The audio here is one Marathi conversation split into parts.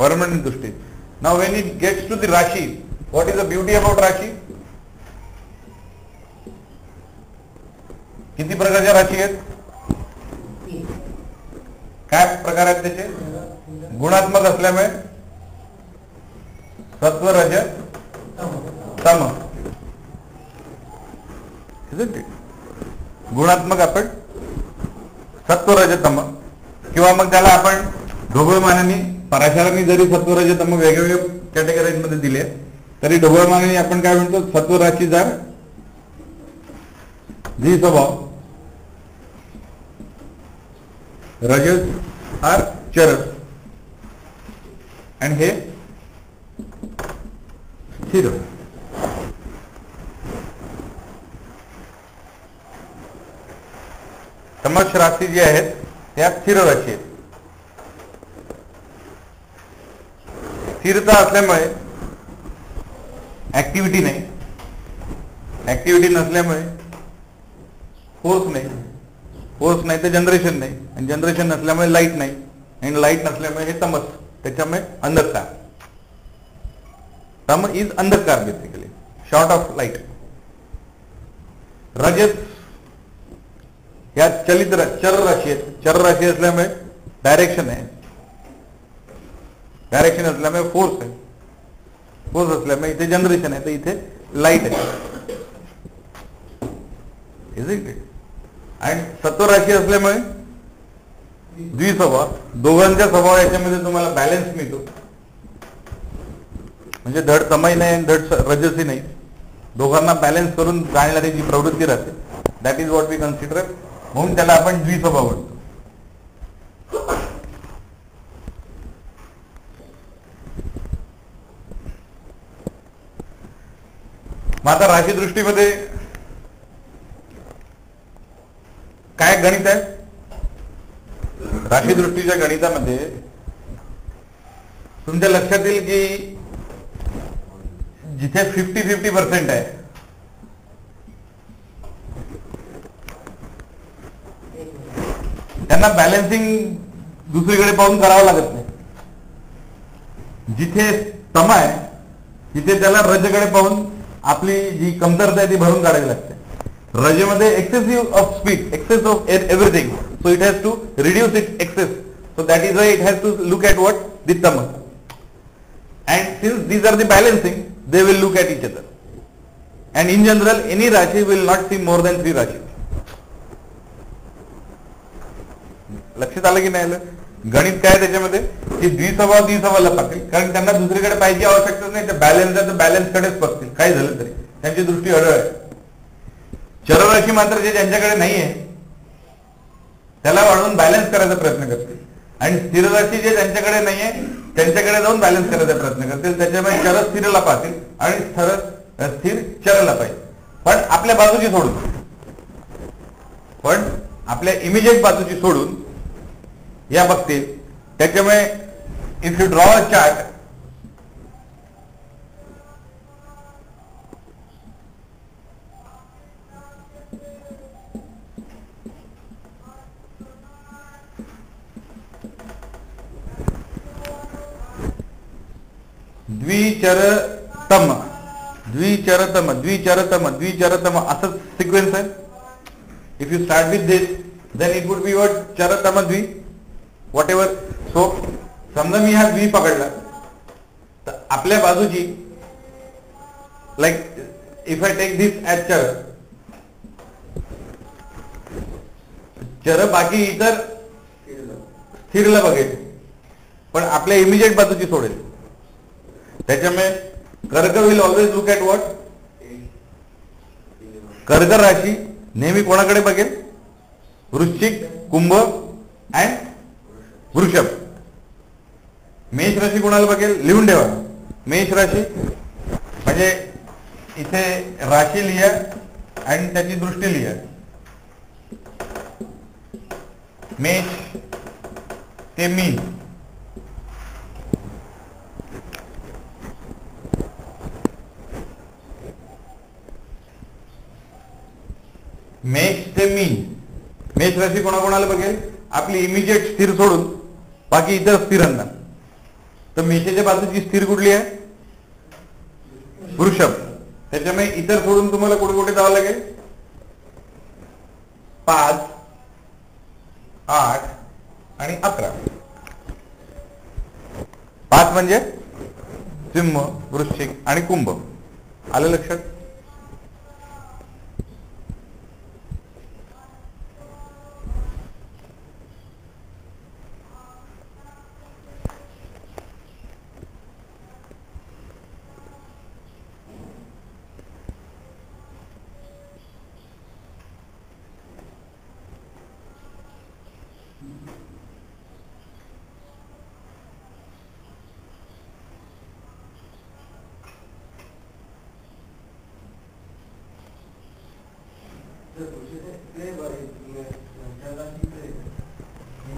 permanent दृष्टी. Now when it gets to the Rashi, what is the beauty about Rashi? किती प्रकारच्या राशी आहेत? काय प्रकार आहेत त्याचे? गुणात्मक असल्यामुळे सत्व रज तम. गुणात्मक आपण सत्व रज तम, किंवा मग त्याला आपण ढोबळमानाने पराशरांनी जरी सत्व रज तम वेगवेगळ्या कॅटेगरीज मध्ये दिले तरी ढोबळमानाने आपण काय म्हणतो? सत्व राशी जार जी स्वभाव, रजस आर चरस, आणि हे स्थिर. तमस राशी जी आहेत त्या स्थिर राशी आहेत. स्थिरता असल्यामुळे ऍक्टिव्हिटी नाही, ऍक्टिव्हिटी नसल्यामुळे फोर्स नाही, फोर्स नाही तर जनरेशन नाही, आणि जनरेशन नसल्यामुळे लाईट नाही, आणि लाईट नसल्यामुळे हे तमस, त्याच्यामुळे अंधकार. तम इज अंधकार बेसिकली, शॉर्ट ऑफ लाईट. रजत या चलित चर राशी आहेत. चर राशी असल्यामुळे डायरेक्शन आहे, डायरेक्शन असल्यामुळे फोर्स आहे, फोर्स असल्यामुळे इथे जनरेशन आहे, तर इथे लाईट आहे. Is it? आणि सत्व राशी असल्यामुळे द्विस्वभाव, दोघांच्या स्वभाव याच्यामध्ये तुम्हाला बॅलन्स मिळतो. म्हणजे धड तमही नाही आणि धड रजसही नाही, दोघांना बॅलन्स करून जाणारी जी प्रवृत्ती राहते, that is what we consider. म्हणून त्याला आपण द्विस्वभाव म्हणतो. मग आता राशी दृष्टीमध्ये काय गणित आहे? राशी दृष्टीच्या गणितामध्ये तुमच्या लक्षात येईल की जिथे 50-50% आहे, त्यांना बॅलन्सिंग दुसरीकडे पाहून करावं लागत नाही. जिथे तम आहे तिथे त्याला रजकडे पाहून आपली जी कमतरता आहे ती भरून काढावी लागते. रजेमध्ये excessive of speed, excess of everything, so it has to reduce it excess, so that is why it has to look at what the तम. And since these are the balancing, they will look at each other, and in general any rashi will not see more than 3 rashi. लक्षात आलं की नाही आलं? गणित काय त्याच्यामध्ये की द्विस्वभाव द्विस्वभावाला पाहतील, कारण त्यांना दुसरीकडे पाहिजे आवश्यकता नाही, ते बॅलन्स आहे तर बॅलन्स कडेच बघतील. काय झालं तरी त्यांची दृष्टी अढळ आहे. चरराशी मात्र जे ज्यांच्याकडे नाहीये त्याला वाढवून बॅलन्स करायचा प्रयत्न करतील, आणि स्थिर राशी जे ज्यांच्याकडे नाहीये त्यांच्याकडे जाऊन बॅलन्स करायचा प्रयत्न करतील. त्याच्यामुळे चर स्थिरला पाहतील आणि स्थिर चरला पाहिजे, पण आपल्या बाजूची सोडून, पण आपल्या इमिजिएट बाजूची सोडून या बघतील. त्याच्यामुळे if you draw a chart, द्विचरतम द्विचरतम द्विचरतम द्विचरतम असं सिक्वेन्स आहे. If you start with this then it would be what चरतम द्वि व्हॉट एव्हर. सो समजा मी हा द्वि पकडला तर आपल्या बाजूची, like if I take this as चर, चर बाकी इतर स्थिरला बघेल पण आपल्या इमिजिएट बाजूची सोडेल. त्याच्यामुळे Karka will always look at what, Karka राशी नेहमी कोणाकडे बघेल? वृश्चिक, कुंभ अँड वृषभ. मेष राशी कोणाला बघेल? लिहून ठेवा. मेष राशी म्हणजे इथे राशी लिहा आणि त्याची दृष्टी लिहा. मेष ते मीन, मेष ते मीन. मेष राशी कोणाकोणाला बघेल? आपली इमिजिएट स्थिर सोडून बाकी इतर स्थिरांना. तर मेषेच्या बाजूची स्थिर कुठली आहे? वृषभ. त्याच्यामुळे इतर सोडून तुम्हाला कुठे कुठे जावं लागेल? 5, 8 आणि 11. 5 म्हणजे सिंह, वृश्चिक आणि कुंभ. आलं लक्षात?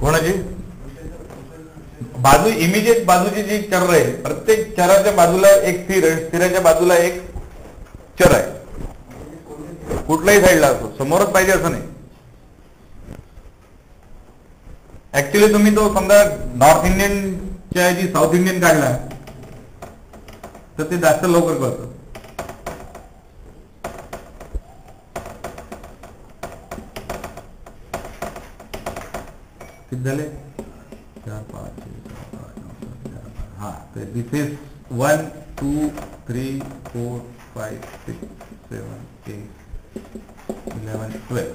कोणाची बाजू? इमिजिएट बाजूची जी चर आहे, प्रत्येक चराच्या बाजूला एक स्थिर आहे, स्थिराच्या बाजूला एक चर आहे. कुठल्याही साईडला असो, समोरच पाहिजे असं नाही. ऍक्च्युली तुम्ही तो समजा नॉर्थ इंडियनच्या ऐवजी साऊथ इंडियन काढला तर ते जास्त लवकर कळतं. किती झाले? 4, 5, 6, 7, 8, 9, 10. हा, तर दिस is 1, 2, 3, 4, 5, 6, 7, 8, 11, 12.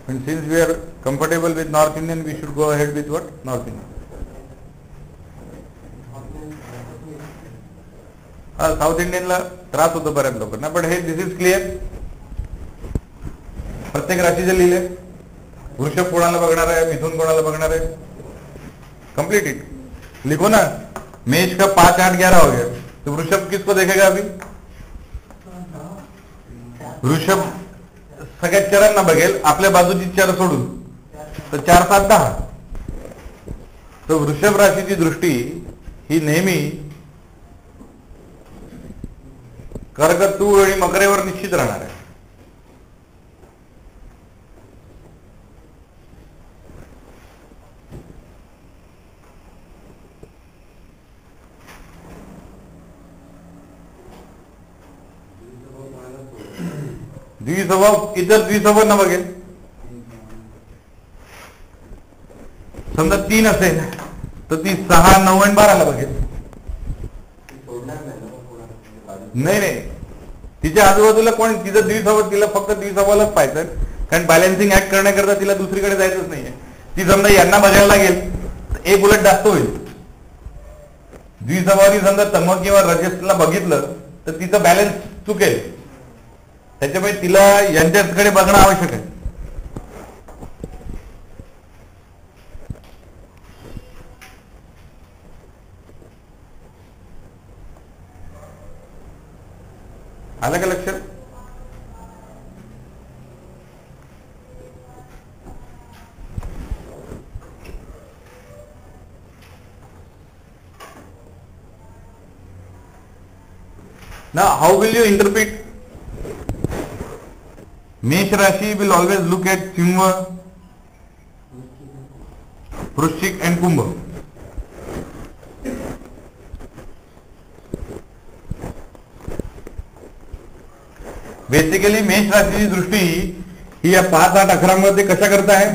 And since we are comfortable with North Indian, we should go ahead with what? North Indian. South इंडियनला त्रास होतो बऱ्याच लोकांना, पण हे दिस इज क्लिअर. प्रत्येक राशीचे लिहिले. वृषभ कोणाला बघणार आहे, मिथुन कोणाला बघणार है, कंप्लीट इट. लिखो ना, मेष का 5, 8, 11 हो गया, तो वृषभ किसको देखेगा अभी? वृषभ सगळ्या चरांना बघेल, आपल्या बाजूची चर सोडून. तर 4, 7, 10. तर वृषभ राशीची दृष्टी ही नेहमी कर्क, तूळ आणि मकरेवर निश्चित राहणार आहे. द्विस्वभाव, इतर द्विस्वभाव न बघेल. समजा 3 असेल तर ती 6, 9 आणि 12 बघेल. नाही, तिच्या आजूबाजूला कोण, तिचं द्विस्वभाव, तिला फक्त द्विस्वभावालाच पाहायचं, कारण बॅलन्सिंग ऍक्ट करण्याकरता तिला दुसरीकडे जायचंच नाहीये. ती समजा यांना बघायला लागेल तर एक उलट जास्त होईल. द्विस्वभावानी समजा तम किंवा रजसला बघितलं तर तिचं बॅलन्स चुकेल. त्याच्यामुळे तिला यांच्याकडे बघणं आवश्यक आहे. आलं का लक्षात? Now, how will you interpret? Mesh Rashi will always look at Simha, Vrushchik and Kumbh. Basically मेष राशीची दृष्टी ही या 5, 8, 11 मध्ये कशा करता है?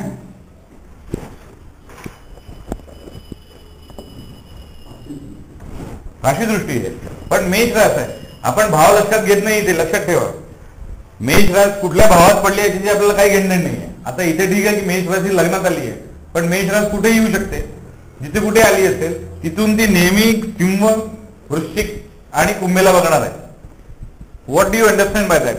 राशी दृष्टी आहे, पण मेष रास आहे. आपण भाव लक्षात घेत नाही, ते लक्षात ठेवा. मेष रास कुठल्या भावात पडली आहे त्याची आपल्याला काही घेणं नाहीये. आता इथे ठीक आहे की मेष राशी लग्नात आली आहे, पण मेष रास कुठे येऊ शकते. जिथे कुठे आली असेल तिथून ती नेहमी सिंह, वृश्चिक आणि कुंभेला बघणार आहे. What do you understand by that?